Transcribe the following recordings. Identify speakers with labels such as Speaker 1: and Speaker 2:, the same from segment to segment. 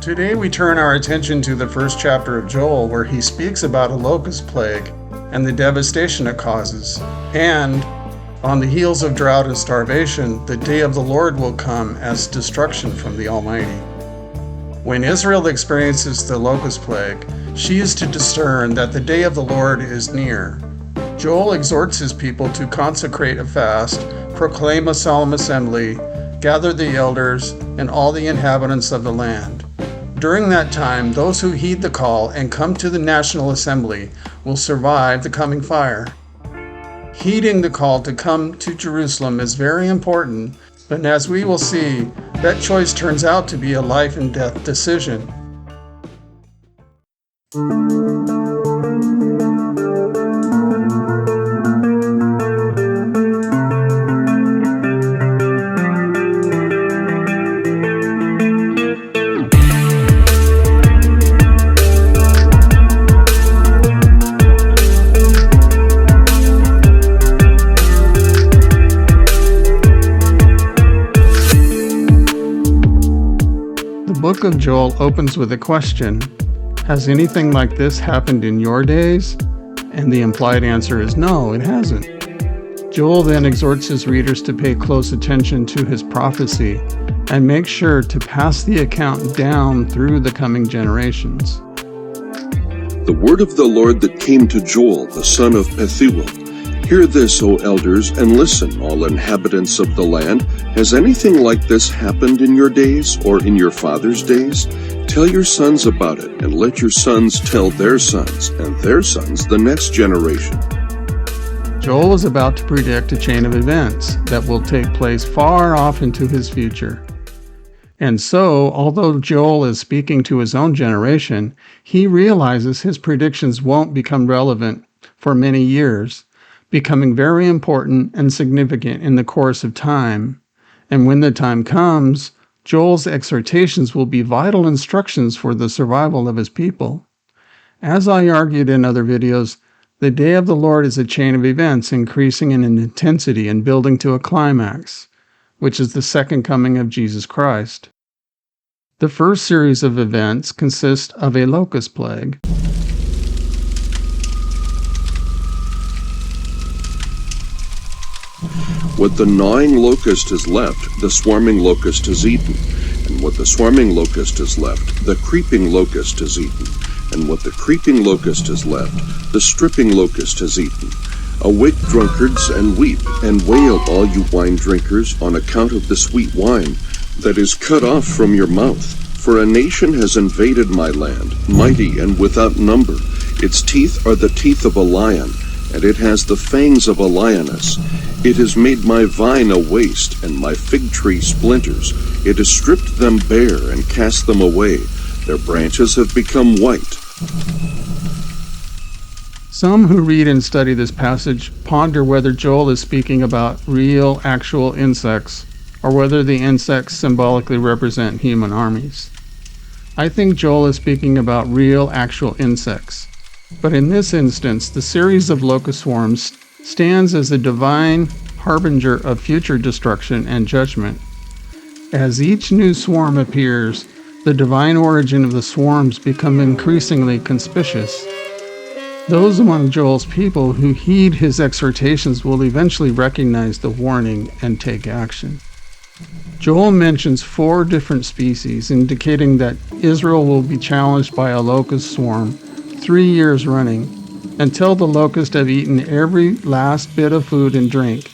Speaker 1: Today we turn our attention to the first chapter of Joel, where he speaks about a locust plague and the devastation it causes. And on the heels of drought and starvation, the day of the Lord will come as destruction from the Almighty. When Israel experiences the locust plague, she is to discern that the day of the Lord is near. Joel exhorts his people to consecrate a fast, proclaim a solemn assembly, gather the elders and all the inhabitants of the land. During that time, those who heed the call and come to the National Assembly will survive the coming fire. Heeding the call to come to Jerusalem is very important, but as we will see, that choice turns out to be a life and death decision. The book of Joel opens with a question: has anything like this happened in your days? And the implied answer is no, it hasn't. Joel then exhorts his readers to pay close attention to his prophecy and make sure to pass the account down through the coming generations.
Speaker 2: The word of the Lord that came to Joel, the son of Pethuel. Hear this, O elders, and listen, all inhabitants of the land. Has anything like this happened in your days, or in your fathers' days? Tell your sons about it, and let your sons tell their sons, and their sons the next generation.
Speaker 1: Joel is about to predict a chain of events that will take place far off into his future. And so, although Joel is speaking to his own generation, he realizes his predictions won't become relevant for many years, becoming very important and significant in the course of time. And when the time comes, Joel's exhortations will be vital instructions for the survival of his people. As I argued in other videos, the day of the Lord is a chain of events increasing in intensity and building to a climax, which is the second coming of Jesus Christ. The first series of events consist of a locust plague.
Speaker 2: What the gnawing locust has left, the swarming locust has eaten. And what the swarming locust has left, the creeping locust has eaten. And what the creeping locust has left, the stripping locust has eaten. Awake, drunkards, and weep, and wail, all you wine drinkers, on account of the sweet wine that is cut off from your mouth. For a nation has invaded my land, mighty and without number. Its teeth are the teeth of a lion, and it has the fangs of a lioness. It has made my vine a waste, and my fig tree splinters. It has stripped them bare and cast them away. Their branches have become white.
Speaker 1: Some who read and study this passage ponder whether Joel is speaking about real, actual insects, or whether the insects symbolically represent human armies. I think Joel is speaking about real, actual insects. But in this instance, the series of locust swarms stands as a divine harbinger of future destruction and judgment. As each new swarm appears, the divine origin of the swarms become increasingly conspicuous. Those among Joel's people who heed his exhortations will eventually recognize the warning and take action. Joel mentions 4 different species, indicating that Israel will be challenged by a locust swarm 3 years running, until the locusts have eaten every last bit of food and drink.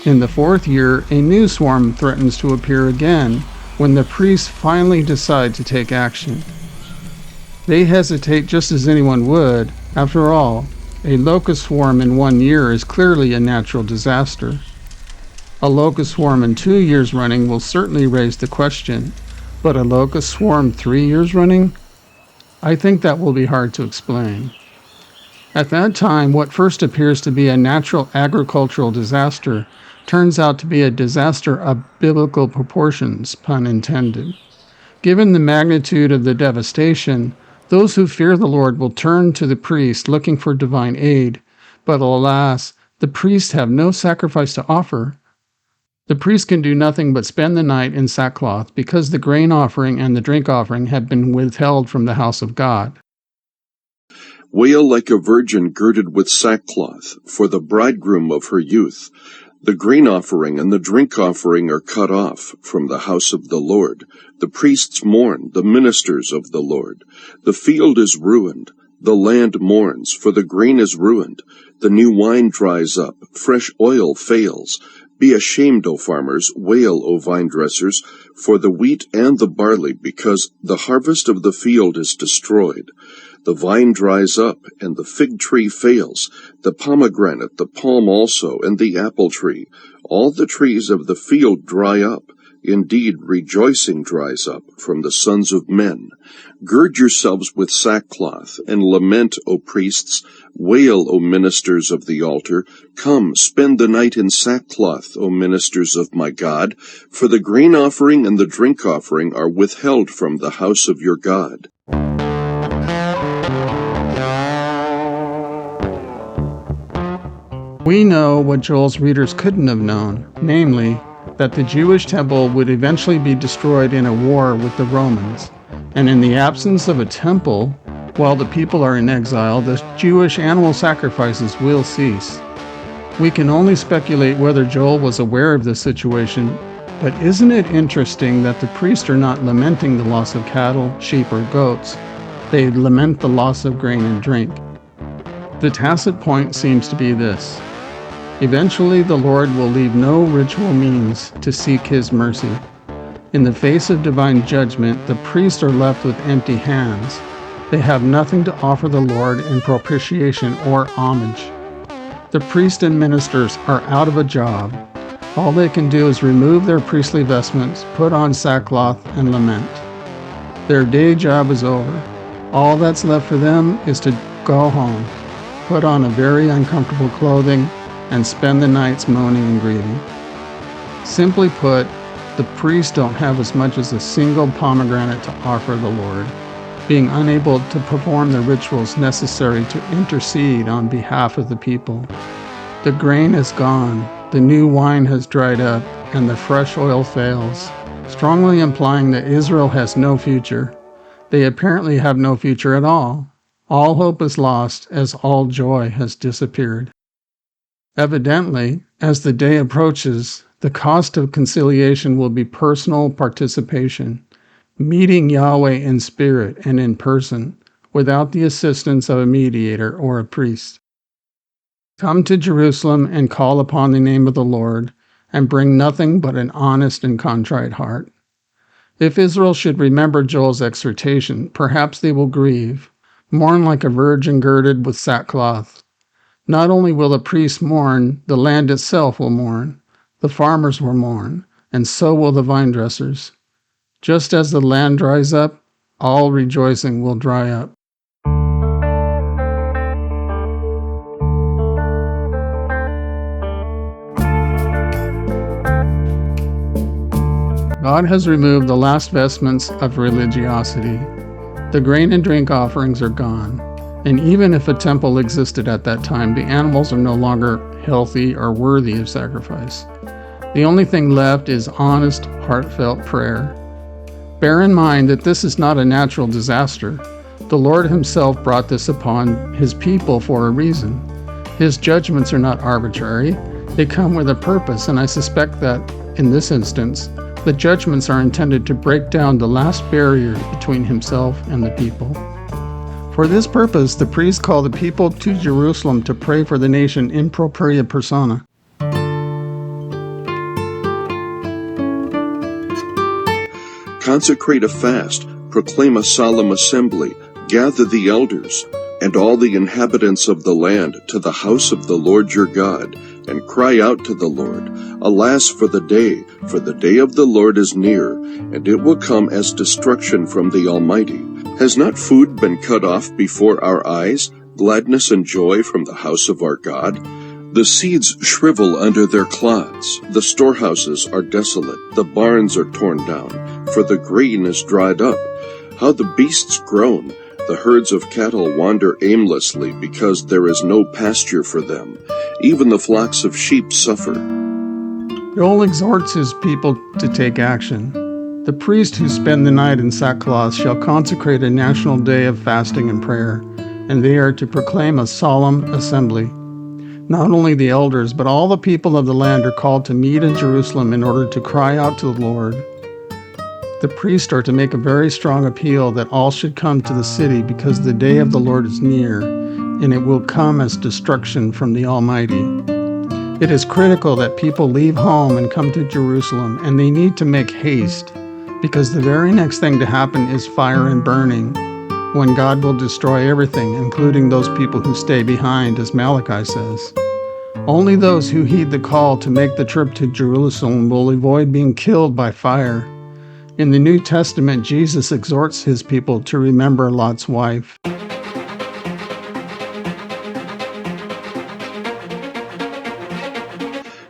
Speaker 1: In the 4th year, a new swarm threatens to appear again when the priests finally decide to take action. They hesitate just as anyone would. After all, a locust swarm in 1 year is clearly a natural disaster. A locust swarm in 2 years running will certainly raise the question, but a locust swarm 3 years running? I think that will be hard to explain. At that time, what first appears to be a natural agricultural disaster turns out to be a disaster of biblical proportions, pun intended. Given the magnitude of the devastation, those who fear the Lord will turn to the priest looking for divine aid, but alas, the priests have no sacrifice to offer. The priest can do nothing but spend the night in sackcloth because the grain offering and the drink offering have been withheld from the house of God.
Speaker 2: Wail like a virgin girded with sackcloth for the bridegroom of her youth. The grain offering and the drink offering are cut off from the house of the Lord. The priests mourn, the ministers of the Lord. The field is ruined. The land mourns, for the grain is ruined. The new wine dries up. Fresh oil fails. Be ashamed, O farmers, wail, O vine dressers, for the wheat and the barley, because the harvest of the field is destroyed. The vine dries up, and the fig tree fails, the pomegranate, the palm also, and the apple tree. All the trees of the field dry up. Indeed, rejoicing dries up from the sons of men. Gird yourselves with sackcloth, and lament, O priests. Wail, O ministers of the altar. Come, spend the night in sackcloth, O ministers of my God, for the grain offering and the drink offering are withheld from the house of your God.
Speaker 1: We know what Joel's readers couldn't have known, namely, that the Jewish temple would eventually be destroyed in a war with the Romans, and in the absence of a temple, while the people are in exile, the Jewish animal sacrifices will cease. We can only speculate whether Joel was aware of this situation, but isn't it interesting that the priests are not lamenting the loss of cattle, sheep, or goats? They lament the loss of grain and drink. The tacit point seems to be this. Eventually, the Lord will leave no ritual means to seek His mercy. In the face of divine judgment, the priests are left with empty hands. They have nothing to offer the Lord in propitiation or homage. The priests and ministers are out of a job. All they can do is remove their priestly vestments, put on sackcloth, and lament. Their day job is over. All that's left for them is to go home, put on a very uncomfortable clothing, and spend the nights moaning and grieving. Simply put, the priests don't have as much as a single pomegranate to offer the Lord, being unable to perform the rituals necessary to intercede on behalf of the people. The grain is gone, the new wine has dried up, and the fresh oil fails, strongly implying that Israel has no future. They apparently have no future at all. All hope is lost as all joy has disappeared. Evidently, as the day approaches, the cost of conciliation will be personal participation, meeting Yahweh in spirit and in person, without the assistance of a mediator or a priest. Come to Jerusalem and call upon the name of the Lord, and bring nothing but an honest and contrite heart. If Israel should remember Joel's exhortation, perhaps they will grieve, mourn like a virgin girded with sackcloth. Not only will the priests mourn, the land itself will mourn, the farmers will mourn, and so will the vine dressers. Just as the land dries up, all rejoicing will dry up. God has removed the last vestments of religiosity. The grain and drink offerings are gone. And even if a temple existed at that time, the animals are no longer healthy or worthy of sacrifice. The only thing left is honest, heartfelt prayer. Bear in mind that this is not a natural disaster. The Lord Himself brought this upon His people for a reason. His judgments are not arbitrary. They come with a purpose, and I suspect that, in this instance, the judgments are intended to break down the last barrier between Himself and the people. For this purpose, the priests call the people to Jerusalem to pray for the nation in propria persona.
Speaker 2: Consecrate a fast, proclaim a solemn assembly, gather the elders, and all the inhabitants of the land to the house of the Lord your God, and cry out to the Lord, Alas for the day of the Lord is near, and it will come as destruction from the Almighty. Has not food been cut off before our eyes, gladness and joy from the house of our God? The seeds shrivel under their clods, the storehouses are desolate, the barns are torn down, for the grain is dried up. How the beasts groan! The herds of cattle wander aimlessly because there is no pasture for them. Even the flocks of sheep suffer.
Speaker 1: Joel exhorts his people to take action. The priests who spend the night in sackcloth shall consecrate a national day of fasting and prayer, and they are to proclaim a solemn assembly. Not only the elders, but all the people of the land are called to meet in Jerusalem in order to cry out to the Lord. The priests are to make a very strong appeal that all should come to the city because the day of the Lord is near, and it will come as destruction from the Almighty. It is critical that people leave home and come to Jerusalem, and they need to make haste, because the very next thing to happen is fire and burning, when God will destroy everything, including those people who stay behind, as Malachi says. Only those who heed the call to make the trip to Jerusalem will avoid being killed by fire. In the New Testament, Jesus exhorts his people to remember Lot's wife.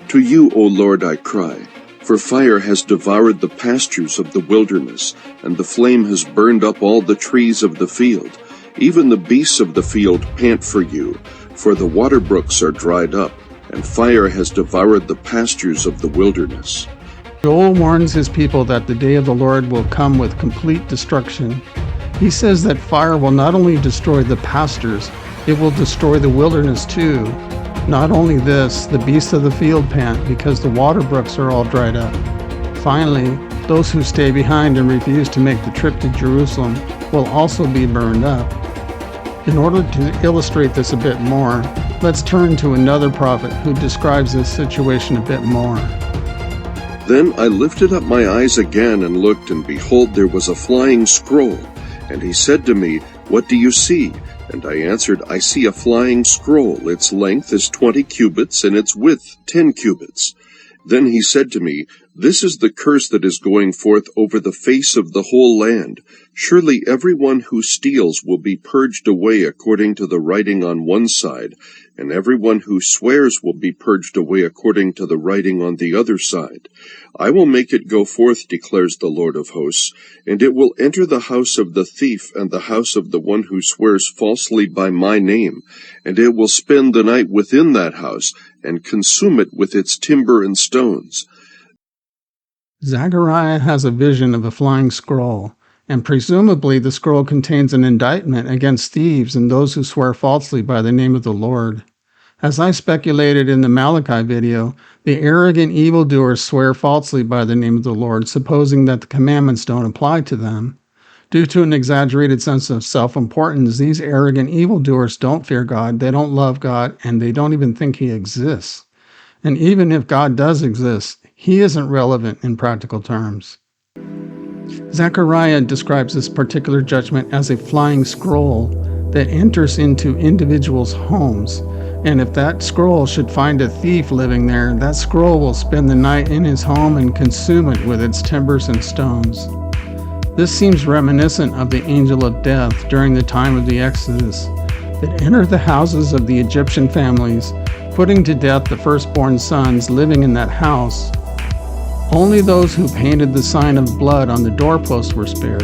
Speaker 2: To you, O Lord, I cry, for fire has devoured the pastures of the wilderness, and the flame has burned up all the trees of the field. Even the beasts of the field pant for you, for the water brooks are dried up, and fire has devoured the pastures of the wilderness.
Speaker 1: Joel warns his people that the day of the Lord will come with complete destruction. He says that fire will not only destroy the pastures, it will destroy the wilderness too. Not only this, the beasts of the field pant because the water brooks are all dried up. Finally, those who stay behind and refuse to make the trip to Jerusalem will also be burned up. In order to illustrate this a bit more, let's turn to another prophet who describes this situation a bit more.
Speaker 2: Then I lifted up my eyes again and looked, and behold, there was a flying scroll. And he said to me, What do you see? And I answered, I see a flying scroll. Its length is 20 cubits, and its width 10 cubits. Then he said to me, This is the curse that is going forth over the face of the whole land. Surely everyone who steals will be purged away according to the writing on one side, and everyone who swears will be purged away according to the writing on the other side. I will make it go forth, declares the Lord of hosts, and it will enter the house of the thief and the house of the one who swears falsely by my name, and it will spend the night within that house, and consume it with its timber and stones.
Speaker 1: Zechariah has a vision of a flying scroll, and presumably the scroll contains an indictment against thieves and those who swear falsely by the name of the Lord. As I speculated in the Malachi video, the arrogant evildoers swear falsely by the name of the Lord, supposing that the commandments don't apply to them. Due to an exaggerated sense of self-importance, these arrogant evildoers don't fear God, they don't love God, and they don't even think He exists. And even if God does exist, He isn't relevant in practical terms. Zechariah describes this particular judgment as a flying scroll that enters into individuals' homes, and if that scroll should find a thief living there, that scroll will spend the night in his home and consume it with its timbers and stones. This seems reminiscent of the angel of death during the time of the Exodus that entered the houses of the Egyptian families, putting to death the firstborn sons living in that house. Only those who painted the sign of blood on the doorpost were spared.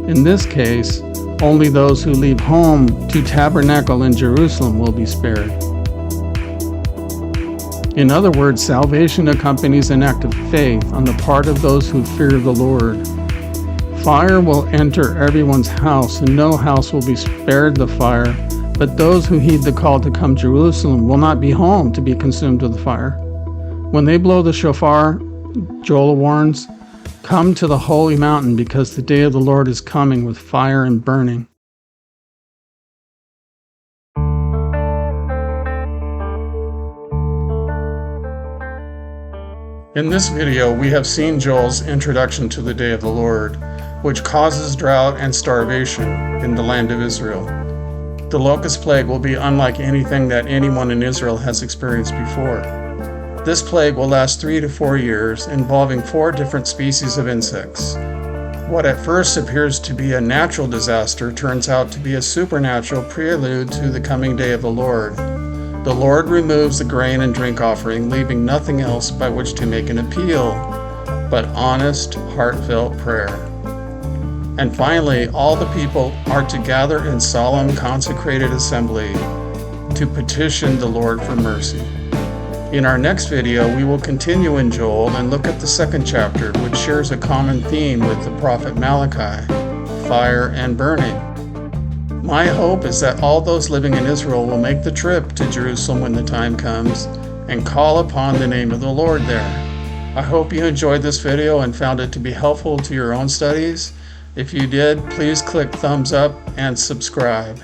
Speaker 1: In this case, only those who leave home to tabernacle in Jerusalem will be spared. In other words, salvation accompanies an act of faith on the part of those who fear the Lord. Fire will enter everyone's house, and no house will be spared the fire, but those who heed the call to come to Jerusalem will not be home to be consumed with the fire. When they blow the shofar, Joel warns, come to the holy mountain because the day of the Lord is coming with fire and burning. In this video, we have seen Joel's introduction to the day of the Lord, which causes drought and starvation in the land of Israel. The locust plague will be unlike anything that anyone in Israel has experienced before. This plague will last 3 to 4 years, involving 4 different species of insects. What at first appears to be a natural disaster turns out to be a supernatural prelude to the coming day of the Lord. The Lord removes the grain and drink offering, leaving nothing else by which to make an appeal, but honest, heartfelt prayer. And finally, all the people are to gather in solemn, consecrated assembly to petition the Lord for mercy. In our next video, we will continue in Joel and look at the second chapter, which shares a common theme with the prophet Malachi: fire and burning. My hope is that all those living in Israel will make the trip to Jerusalem when the time comes and call upon the name of the Lord there. I hope you enjoyed this video and found it to be helpful to your own studies. If you did, please click thumbs up and subscribe.